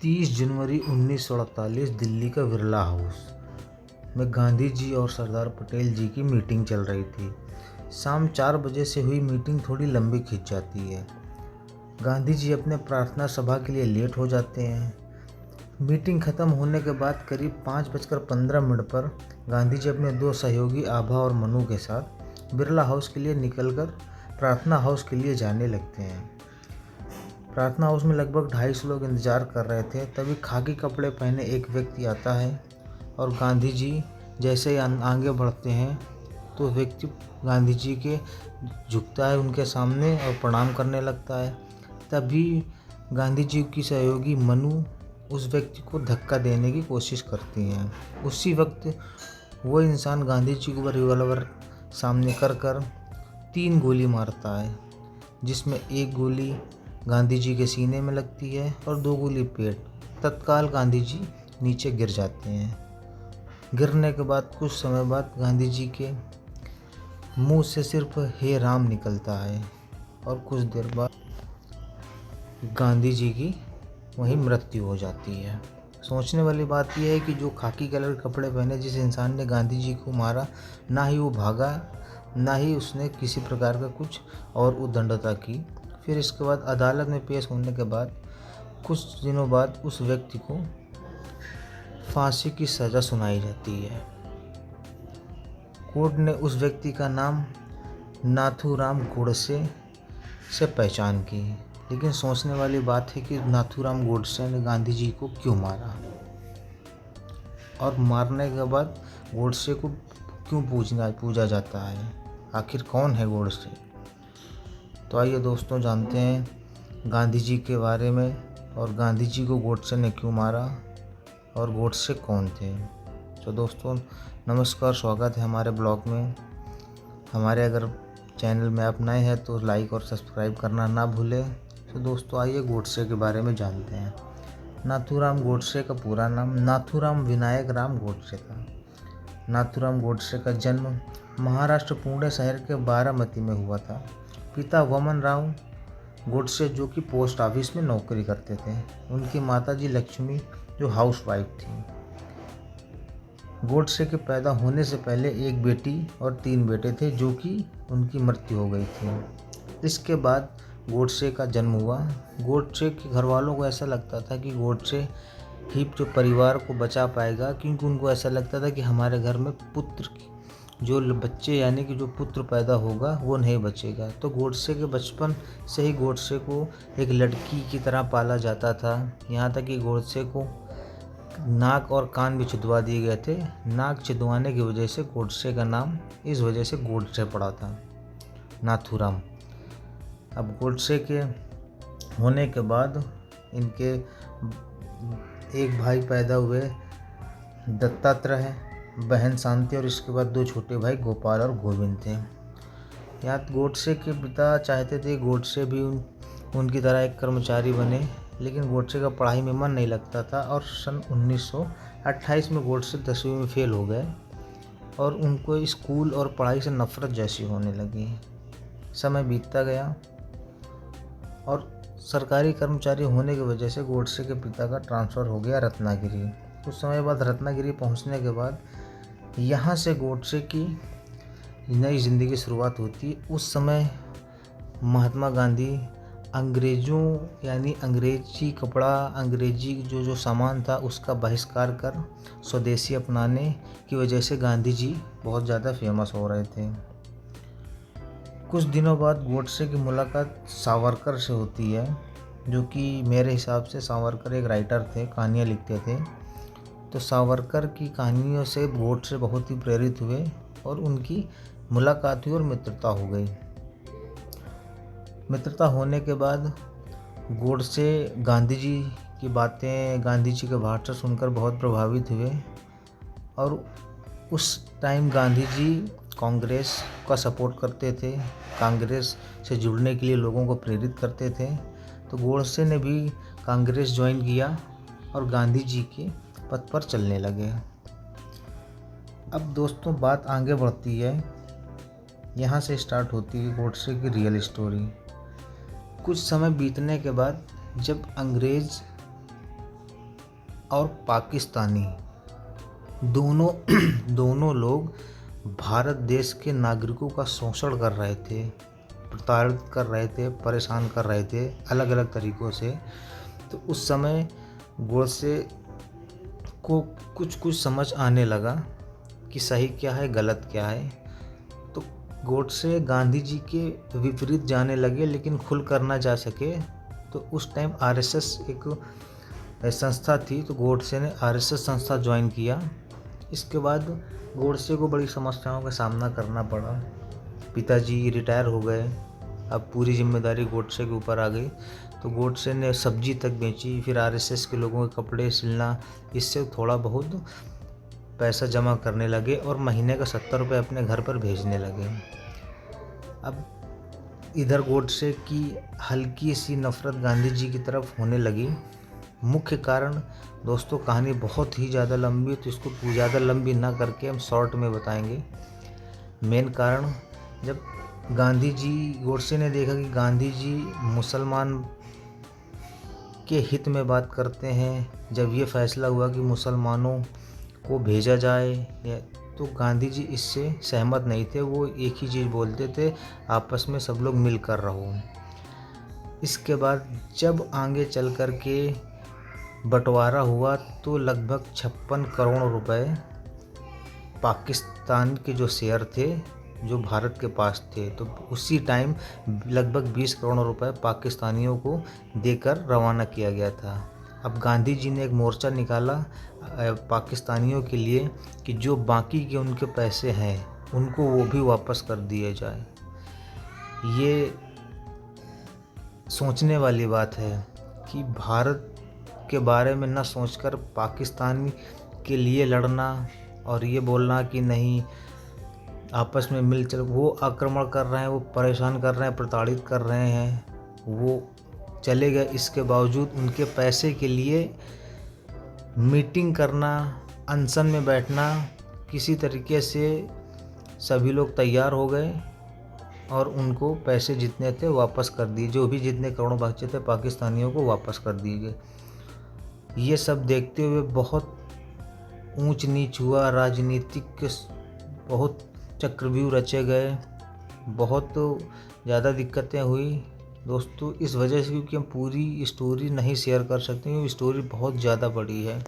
30 जनवरी 1948 दिल्ली का बिरला हाउस में गांधी जी और सरदार पटेल जी की मीटिंग चल रही थी। शाम 4 बजे से हुई मीटिंग थोड़ी लंबी खिंच जाती है। गांधी जी अपने प्रार्थना सभा के लिए लेट हो जाते हैं। मीटिंग खत्म होने के बाद करीब 5:15 पर गांधी जी अपने 2 सहयोगी आभा और मनु के साथ बिरला हाउस के लिए निकलकर प्रार्थना हाउस के लिए जाने लगते हैं। प्रार्थना हाउस में लगभग 250 लोग इंतजार कर रहे थे। तभी खाकी कपड़े पहने एक व्यक्ति आता है और गांधी जी जैसे ही आगे बढ़ते हैं तो व्यक्ति गांधी जी के झुकता है उनके सामने और प्रणाम करने लगता है। तभी गांधी जी की सहयोगी मनु उस व्यक्ति को धक्का देने की कोशिश करती हैं। उसी वक्त वो इंसान गांधी जी को रिवॉल्वर सामने कर 3 गोली मारता है, जिसमें एक गोली गांधी जी के सीने में लगती है और 2 गोली पेट। तत्काल गांधी जी नीचे गिर जाते हैं। गिरने के बाद कुछ समय बाद गांधी जी के मुंह से सिर्फ हे राम निकलता है और कुछ देर बाद गांधी जी की वहीं मृत्यु हो जाती है। सोचने वाली बात यह है कि जो खाकी कलर के कपड़े पहने जिस इंसान ने गांधी जी को मारा, ना ही वो भागा, ना ही उसने किसी प्रकार का कुछ और उद्दंडता की। फिर इसके बाद अदालत में पेश होने के बाद कुछ दिनों बाद उस व्यक्ति को फांसी की सज़ा सुनाई जाती है। कोर्ट ने उस व्यक्ति का नाम नाथूराम गोडसे से पहचान की। लेकिन सोचने वाली बात है कि नाथूराम गोडसे ने गांधी जी को क्यों मारा और मारने के बाद गोडसे को क्यों पूजा जाता है। आखिर कौन है गोडसे? तो आइए दोस्तों जानते हैं गांधी जी के बारे में और गांधी जी को गोडसे ने क्यों मारा और गोडसे कौन थे। तो दोस्तों नमस्कार, स्वागत है हमारे ब्लॉग में। हमारे अगर चैनल में आप नए हैं तो लाइक और सब्सक्राइब करना ना भूलें। तो दोस्तों आइए गोडसे के बारे में जानते हैं। नाथूराम गोडसे का पूरा नाम नाथूराम विनायक राम गोडसे था। नाथूराम गोडसे का जन्म महाराष्ट्र पुणे शहर के बारामती में हुआ था। पिता वमन राव गोडसे जो कि पोस्ट ऑफिस में नौकरी करते थे। उनकी माताजी लक्ष्मी जो हाउसवाइफ थी। गोडसे के पैदा होने से पहले एक बेटी और 3 बेटे थे जो कि उनकी मृत्यु हो गई थी। इसके बाद गोडसे का जन्म हुआ। गोडसे के घर वालों को ऐसा लगता था कि गोडसे ही जो परिवार को बचा पाएगा, क्योंकि उनको ऐसा लगता था कि हमारे घर में जो बच्चे यानी कि जो पुत्र पैदा होगा वो नहीं बचेगा। तो गोडसे के बचपन से ही गोडसे को एक लड़की की तरह पाला जाता था। यहाँ तक कि गोडसे को नाक और कान भी छिदवा दिए गए थे। नाक छिदवाने की वजह से गोडसे का नाम इस वजह से गोडसे पड़ा था, नाथूराम। अब गोडसे के होने के बाद इनके एक भाई पैदा हुए दत्तात्रेय, बहन शांति और इसके बाद 2 छोटे भाई गोपाल और गोविंद थे। यहाँ गोडसे के पिता चाहते थे गोडसे भी उनकी तरह एक कर्मचारी बने, लेकिन गोडसे का पढ़ाई में मन नहीं लगता था और सन 1928 में गोडसे 10वीं में फेल हो गए और उनको स्कूल और पढ़ाई से नफरत जैसी होने लगी। समय बीतता गया और सरकारी कर्मचारी होने की वजह से गोडसे के पिता का ट्रांसफ़र हो गया रत्नागिरी। कुछ समय बाद रत्नागिरी पहुंचने के बाद यहाँ से गोडसे की नई ज़िंदगी की शुरुआत होती है। उस समय महात्मा गांधी अंग्रेज़ों यानी अंग्रेजी कपड़ा, अंग्रेजी जो सामान था उसका बहिष्कार कर स्वदेशी अपनाने की वजह से गांधी जी बहुत ज़्यादा फेमस हो रहे थे। कुछ दिनों बाद गोडसे की मुलाकात सावरकर से होती है, जो कि मेरे हिसाब से सावरकर एक राइटर थे, कहानियाँ लिखते थे। तो सावरकर की कहानियों से गोडसे बहुत ही प्रेरित हुए और उनकी मुलाकात हुई और मित्रता हो गई। मित्रता होने के बाद गोडसे गांधी जी की बातें, गांधी जी के भाषण सुनकर बहुत प्रभावित हुए और उस टाइम गांधी जी कांग्रेस का सपोर्ट करते थे, कांग्रेस से जुड़ने के लिए लोगों को प्रेरित करते थे। तो गोडसे ने भी कांग्रेस ज्वाइन किया और गांधी जी के पथ पर चलने लगे। अब दोस्तों बात आगे बढ़ती है। यहाँ से स्टार्ट होती है गोडसे की रियल स्टोरी। कुछ समय बीतने के बाद जब अंग्रेज़ और पाकिस्तानी दोनों दोनों लोग भारत देश के नागरिकों का शोषण कर रहे थे, प्रताड़ित कर रहे थे, परेशान कर रहे थे अलग अलग तरीक़ों से। तो उस समय गोडसे को कुछ कुछ समझ आने लगा कि सही क्या है गलत क्या है। तो गोडसे गांधी जी के विपरीत जाने लगे, लेकिन खुल कर ना जा सके। तो उस टाइम आरएसएस एक संस्था थी, तो गोडसे ने आरएसएस संस्था ज्वाइन किया। इसके बाद गोडसे को बड़ी समस्याओं का सामना करना पड़ा। पिताजी रिटायर हो गए, अब पूरी जिम्मेदारी गोडसे के ऊपर आ गई। तो गोडसे ने सब्जी तक बेची, फिर आरएसएस के लोगों के कपड़े सिलना, इससे थोड़ा बहुत पैसा जमा करने लगे और महीने का 70 रुपये अपने घर पर भेजने लगे। अब इधर गोडसे की हल्की सी नफ़रत गांधी जी की तरफ होने लगी। मुख्य कारण दोस्तों, कहानी बहुत ही ज़्यादा लंबी है, तो इसको ज़्यादा लंबी ना करके हम शॉर्ट में बताएंगे। मेन कारण, जब गांधी जी, गोडसे ने देखा कि गांधी जी मुसलमान के हित में बात करते हैं, जब ये फैसला हुआ कि मुसलमानों को भेजा जाए, तो गांधी जी इससे सहमत नहीं थे। वो एक ही चीज़ बोलते थे, आपस में सब लोग मिलकर रहो। इसके बाद जब आगे चल कर के बंटवारा हुआ, तो लगभग 56 करोड़ रुपए पाकिस्तान के जो शेयर थे, जो भारत के पास थे, तो उसी टाइम लगभग 20 करोड़ रुपए पाकिस्तानियों को देकर रवाना किया गया था। अब गांधी जी ने एक मोर्चा निकाला पाकिस्तानियों के लिए कि जो बाकी के उनके पैसे हैं उनको वो भी वापस कर दिए जाए। ये सोचने वाली बात है कि भारत के बारे में न सोचकर पाकिस्तान के लिए लड़ना और ये बोलना कि नहीं, आपस में मिल चल, वो आक्रमण कर रहे हैं, वो परेशान कर रहे हैं, प्रताड़ित कर रहे हैं, वो चले गए। इसके बावजूद उनके पैसे के लिए मीटिंग करना, अनशन में बैठना, किसी तरीके से सभी लोग तैयार हो गए और उनको पैसे जितने थे वापस कर दिए। जो भी जितने करोड़ बचे थे पाकिस्तानियों को वापस कर दिए गए। ये सब देखते हुए बहुत ऊंच नीच हुआ, राजनीतिक बहुत चक्रव्यूह रचे गए, बहुत ज़्यादा दिक्कतें हुई दोस्तों। इस वजह से, क्योंकि हम पूरी स्टोरी नहीं शेयर कर सकते, क्योंकि स्टोरी बहुत ज़्यादा बड़ी है।